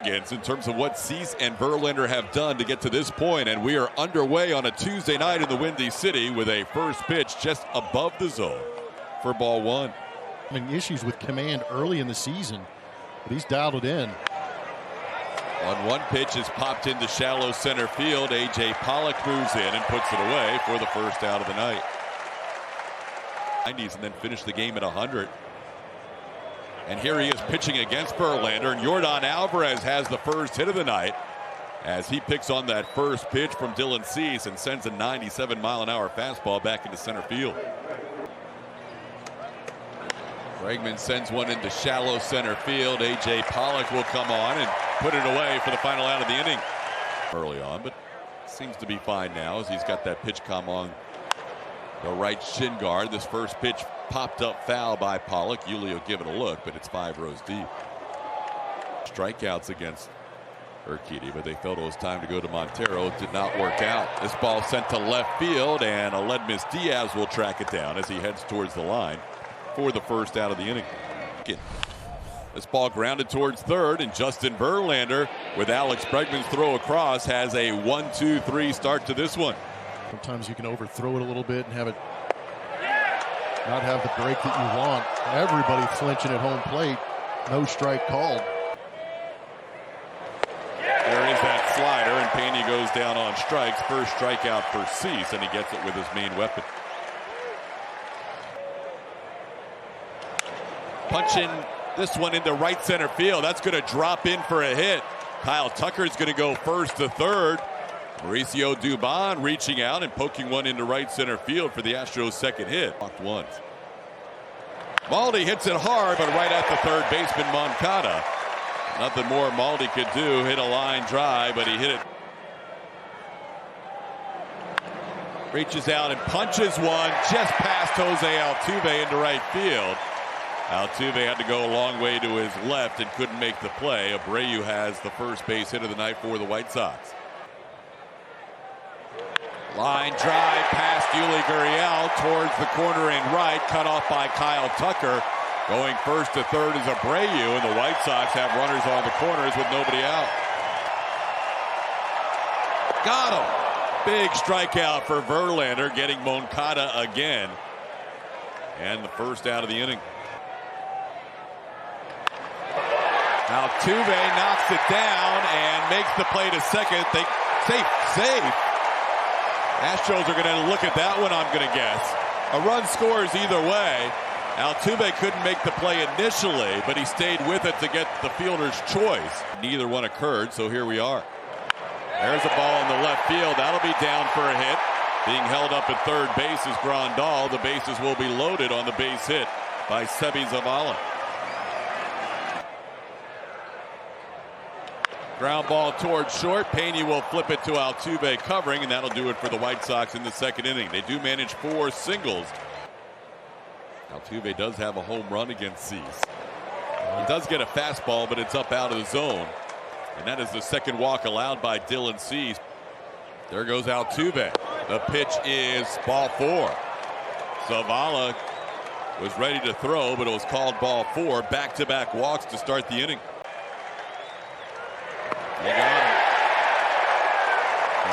significance in terms of what Cease and Verlander have done to get to this point, and we are underway on a Tuesday night in the Windy City with a first pitch just above the zone for ball one. Having issues with command early in the season, but he's dialed it in. On one pitch is popped into shallow center field. A.J. Pollock moves in and puts it away for the first out of the night. 90s and then finish the game at 100. And here he is pitching against Verlander, and Yordan Alvarez has the first hit of the night as he picks on that first pitch from Dylan Cease and sends a 97-mile-an-hour fastball back into center field. Bregman sends one into shallow center field. A.J. Pollock will come on and put it away for the final out of the inning. Early on, but seems to be fine now as he's got that pitch come on the right shin guard. This first pitch popped up foul by Pollock. Yuli will give it a look, but it's 5 rows deep. Strikeouts against Urquidy, but they felt it was time to go to Montero. It did not work out. This ball sent to left field, and Aledmus Diaz will track it down as he heads towards the line for the first out of the inning. This ball grounded towards third, and Justin Verlander, with Alex Bregman's throw across, has a 1-2-3 start to this one. Sometimes you can overthrow it a little bit and have it not have the break that you want. Everybody flinching at home plate. No strike called. There is that slider, and Pena goes down on strikes. First strikeout for Cease, and he gets it with his main weapon. Punching this one into right center field. That's going to drop in for a hit. Kyle Tucker's going to go first to third. Mauricio Dubon reaching out and poking one into right center field for the Astros' second hit. Walked once. Maldi hits it hard, but right at the third baseman, Moncada. Nothing more Maldi could do. Hit a line drive, but he hit it. Reaches out and punches one just past Jose Altuve into right field. Altuve had to go a long way to his left and couldn't make the play. Abreu has the first base hit of the night for the White Sox. Line drive past Yuli Gurriel towards the corner and right, cut off by Kyle Tucker. Going first to third is Abreu, and the White Sox have runners on the corners with nobody out. Got him. Big strikeout for Verlander, getting Moncada again. And the first out of the inning. Altuve knocks it down and makes the play to second. Safe. Astros are going to look at that one, I'm going to guess. A run scores either way. Altuve couldn't make the play initially, but he stayed with it to get the fielder's choice. Neither one occurred, so here we are. There's a ball in the left field. That'll be down for a hit. Being held up at third base is Grandal. The bases will be loaded on the base hit by Sebi Zavala. Ground ball towards short. Pena will flip it to Altuve covering, and that'll do it for the White Sox in the second inning. They do manage 4 singles. Altuve does have a home run against Cease. He does get a fastball, but it's up out of the zone. And that is the second walk allowed by Dylan Cease. There goes Altuve. The pitch is ball 4. Zavala was ready to throw, but it was called ball 4. Back-to-back walks to start the inning. They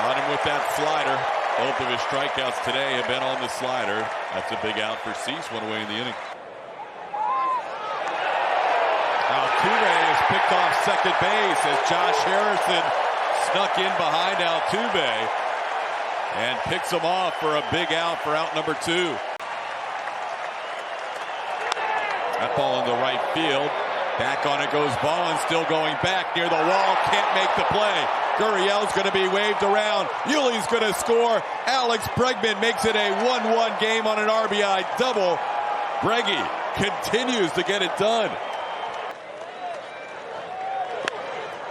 got him with that slider. Both of his strikeouts today have been on the slider. That's a big out for Cease, one away in the inning. Altuve is picked off second base as Josh Harrison snuck in behind Altuve and picks him off for a big out for out number 2. That ball in the right field. Back on it goes Vaughn, still going back near the wall, can't make the play. Gurriel's going to be waved around. Yuli's going to score. Alex Bregman makes it a 1-1 game on an RBI double. Breggy continues to get it done.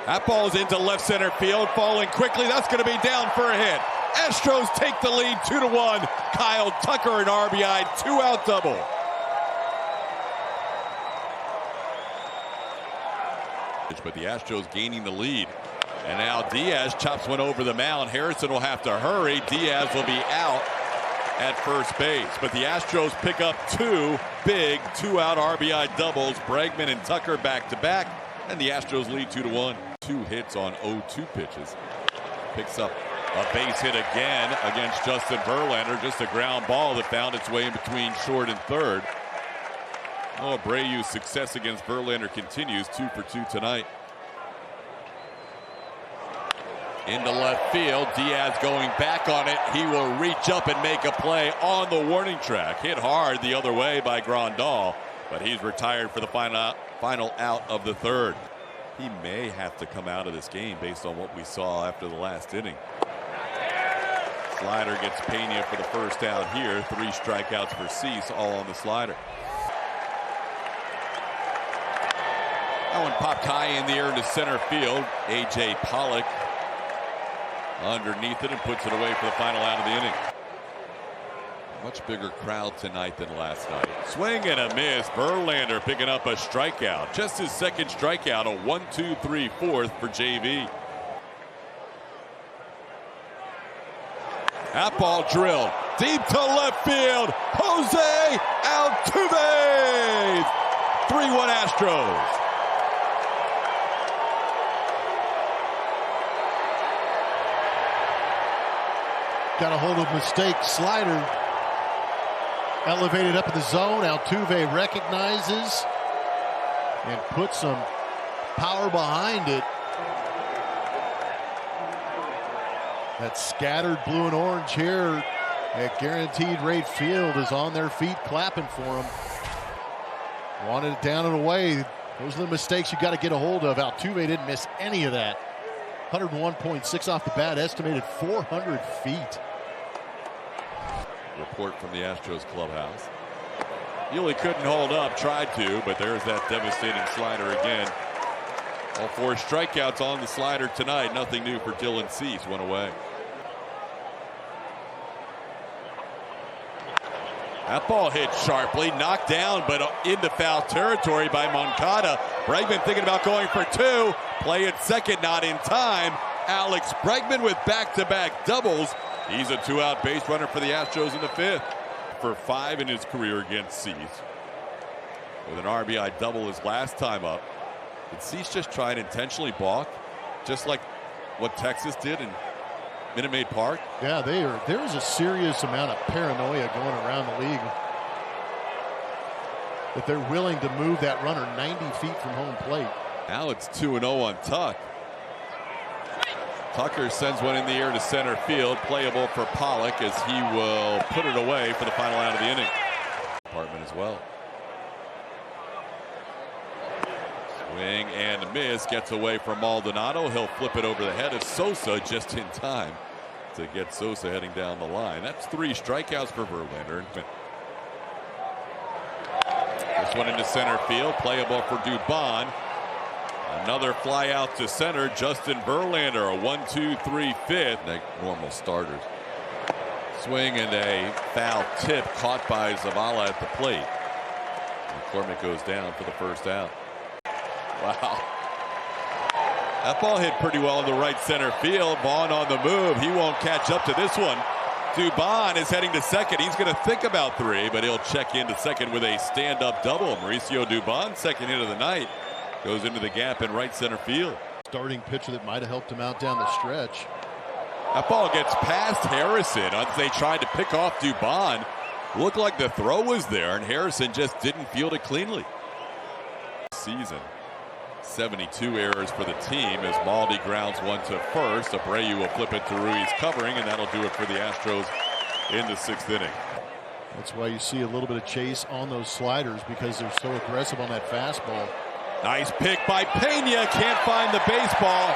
That ball's into left center field, falling quickly. That's going to be down for a hit. Astros take the lead 2-1. Kyle Tucker an RBI 2-out double. But the Astros gaining the lead. And now Diaz chops one over the mound. Harrison will have to hurry. Diaz will be out at first base. But the Astros pick up 2 big 2-out RBI doubles. Bregman and Tucker back to back. And the Astros lead 2-1. 2 hits on 0-2 pitches. Picks up a base hit again against Justin Verlander. Just a ground ball that found its way in between short and third. Oh, Abreu's success against Verlander continues. 2 for 2 tonight. Into left field. Diaz going back on it. He will reach up and make a play on the warning track. Hit hard the other way by Grandal, but he's retired for the final out of the third. He may have to come out of this game based on what we saw after the last inning. Slider gets Pena for the first out here. 3 strikeouts for Cease, all on the slider. That one popped high in the air into center field. A.J. Pollock underneath it and puts it away for the final out of the inning. Much bigger crowd tonight than last night. Swing and a miss. Verlander picking up a strikeout. Just his second strikeout. A 1-2-3 fourth for JV. That ball drilled deep to left field. Jose Altuve. 3-1 Astros. Got a hold of mistake. Slider elevated up in the zone. Altuve recognizes and puts some power behind it. That scattered blue and orange here at Guaranteed Rate Field is on their feet clapping for him. Wanted it down and away. Those are the mistakes you got to get a hold of. Altuve didn't miss any of that. 101.6 off the bat, estimated 400 feet. Report from the Astros clubhouse. Really couldn't hold up, tried to, but there's that devastating slider again. All 4 strikeouts on the slider tonight. Nothing new for Dylan Cease. One away. That ball hit sharply, knocked down, but into foul territory by Moncada. Bregman thinking about going for 2. Play at second, not in time. Alex Bregman with back-to-back doubles. He's a 2-out base runner for the Astros in the 5th. For 5 in his career against Cease. With an RBI double his last time up. Did Cease just try and intentionally balk? Just like what Texas did in Minute Maid Park? Yeah, there is a serious amount of paranoia going around the league. That they're willing to move that runner 90 feet from home plate. Now it's 2-0 on Tuck. Tucker sends one in the air to center field, playable for Pollock as he will put it away for the final out of the inning. Department as well. Swing and a miss, gets away from Maldonado. He'll flip it over the head of Sosa just in time to get Sosa heading down the line. That's 3 strikeouts for Verlander. This one into center field, playable for Dubon. Another fly out to center. Justin Verlander, a 1-2-3 fifth. Like normal starters. Swing and a foul tip caught by Zavala at the plate. McCormick goes down for the first out. Wow. That ball hit pretty well in the right center field. Vaughn on the move. He won't catch up to this one. Dubon is heading to second. He's going to think about 3, but he'll check into second with a stand-up double. Mauricio Dubon, second hit of the night. Goes into the gap in right center field. Starting pitcher that might have helped him out down the stretch. That ball gets past Harrison. They tried to pick off Dubon. Looked like the throw was there, and Harrison just didn't field it cleanly. Season. 72 errors for the team as Maldi grounds one to first. Abreu will flip it to Ruiz covering, and that'll do it for the Astros in the 6th inning. That's why you see a little bit of chase on those sliders because they're so aggressive on that fastball. Nice pick by Pena. Can't find the baseball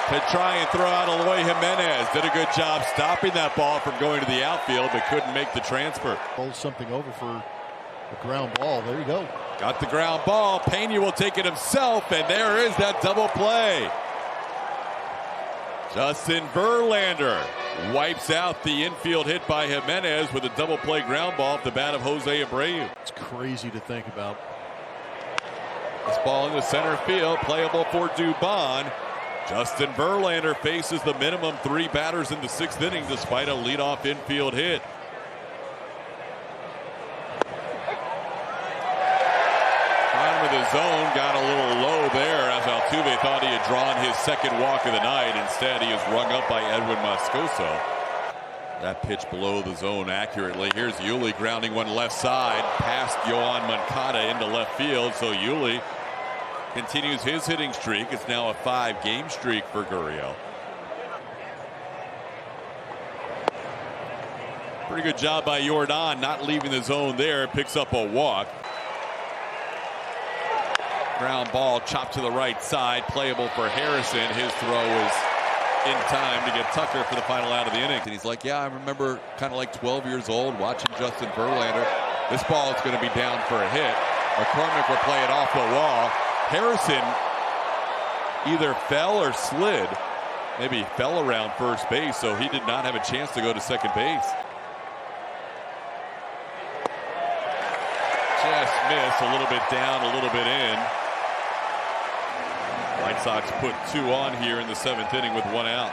to try and throw out Eloy Jimenez. Did a good job stopping that ball from going to the outfield, but couldn't make the transfer. Hold something over for a ground ball. There you go. Got the ground ball. Pena will take it himself, and there is that double play. Justin Verlander wipes out the infield hit by Jimenez with a double play ground ball off the bat of Jose Abreu. It's crazy to think about. This ball in the center field, playable for Dubon. Justin Verlander faces the minimum 3 batters in the 6th inning despite a leadoff infield hit. Bottom of the zone, got a little low there as Altuve thought he had drawn his second walk of the night. Instead, he is rung up by Edwin Moscoso. That pitch below the zone accurately. Here's Yuli grounding one left side past Yoan Moncada into left field. So Yuli continues his hitting streak. It's now a 5-game streak for Gurriel. Pretty good job by Jordan not leaving the zone there. Picks up a walk. Ground ball chopped to the right side. Playable for Harrison. His throw is in time to get Tucker for the final out of the inning. And he's like, yeah, I remember kind of like 12 years old watching Justin Verlander. This ball is going to be down for a hit. McCormick will play it off the wall. Harrison either fell or slid. Maybe he fell around first base, so he did not have a chance to go to second base. Just missed, a little bit down, a little bit in. White Sox put 2 on here in the 7th inning with 1 out.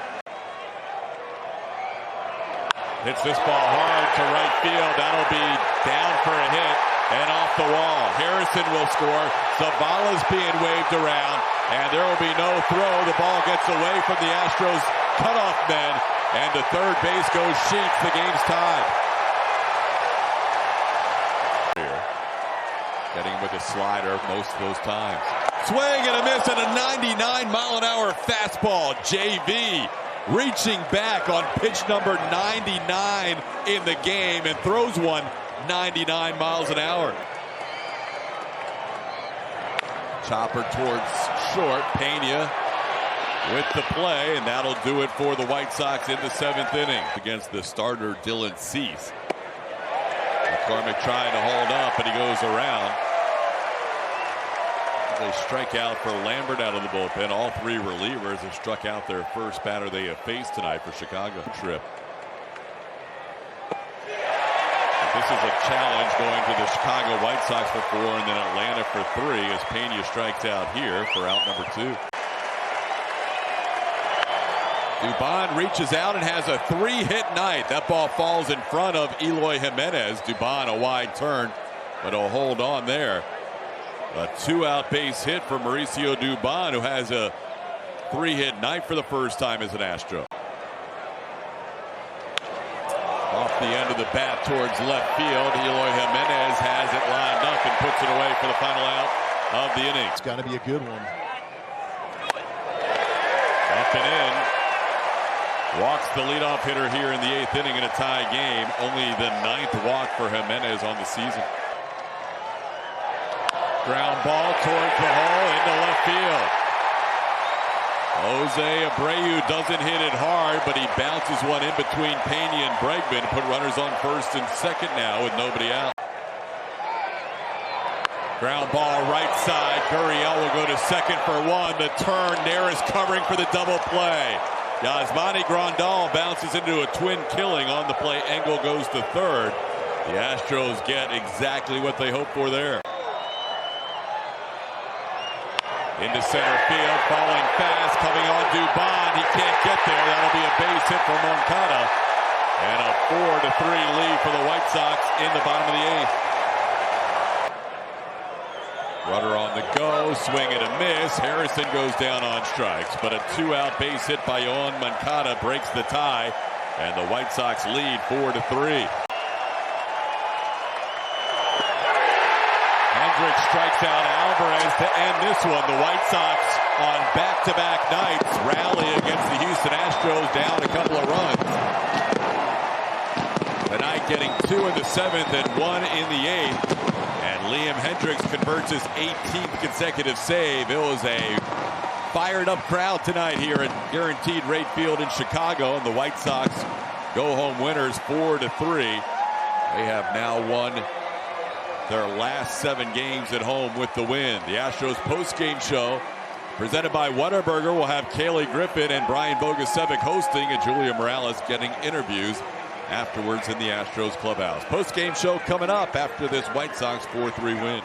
Hits this ball hard to right field. That'll be down for a hit and off the wall. Harrison will score. Zavala's being waved around, and there will be no throw. The ball gets away from the Astros cutoff men, and to third base goes Sheets. The game's tied. Getting with a slider most of those times. Swing and a miss and a 99-mile-an-hour fastball. JV reaching back on pitch number 99 in the game and throws one 99 miles an hour. Chopper towards short. Pena with the play, and that'll do it for the White Sox in the 7th inning against the starter Dylan Cease. McCormick trying to hold up, and he goes around. They strike out for Lambert out of the bullpen. All 3 relievers have struck out their first batter they have faced tonight for Chicago. Trip. This is a challenge going to the Chicago White Sox for 4 and then Atlanta for 3 as Pena strikes out here for out number 2. Dubon reaches out and has a 3-hit night. That ball falls in front of Eloy Jimenez. Dubon a wide turn, but he'll hold on there. A 2-out base hit for Mauricio Dubon, who has a 3-hit night for the first time as an Astro. Off the end of the bat towards left field. Eloy Jimenez has it lined up and puts it away for the final out of the inning. It's got to be a good one. Up and in. Walks the leadoff hitter here in the 8th inning in a tie game. Only the 9th walk for Jimenez on the season. Ground ball towards the hole into left field. Jose Abreu doesn't hit it hard, but he bounces one in between Pena and Bregman. Put runners on first and second now with nobody out. Ground ball right side. Gurriel will go to second for 1. The turn. Neris covering for the double play. Yasmani Grandal bounces into a twin killing on the play. Engel goes to third. The Astros get exactly what they hoped for there. Into center field, falling fast, coming on Dubon. He can't get there. That'll be a base hit for Moncada. And a 4-3 lead for the White Sox in the bottom of the 8th. Runner on the go, swing and a miss. Harrison goes down on strikes, but a 2-out base hit by Yoan Moncada breaks the tie, and the White Sox lead 4-3. Hendricks strikes out Alvarez to end this one. The White Sox on back-to-back nights rally against the Houston Astros, down a couple of runs. Tonight getting 2 in the 7th and 1 in the 8th. And Liam Hendricks converts his 18th consecutive save. It was a fired-up crowd tonight here at Guaranteed Rate Field in Chicago, and the White Sox go home winners 4-3. They have now won their last 7 games at home with the win. The Astros post-game show presented by Whataburger will have Kaylee Griffin and Brian Bogusevic hosting, and Julia Morales getting interviews afterwards in the Astros clubhouse. Post-game show coming up after this White Sox 4-3 win.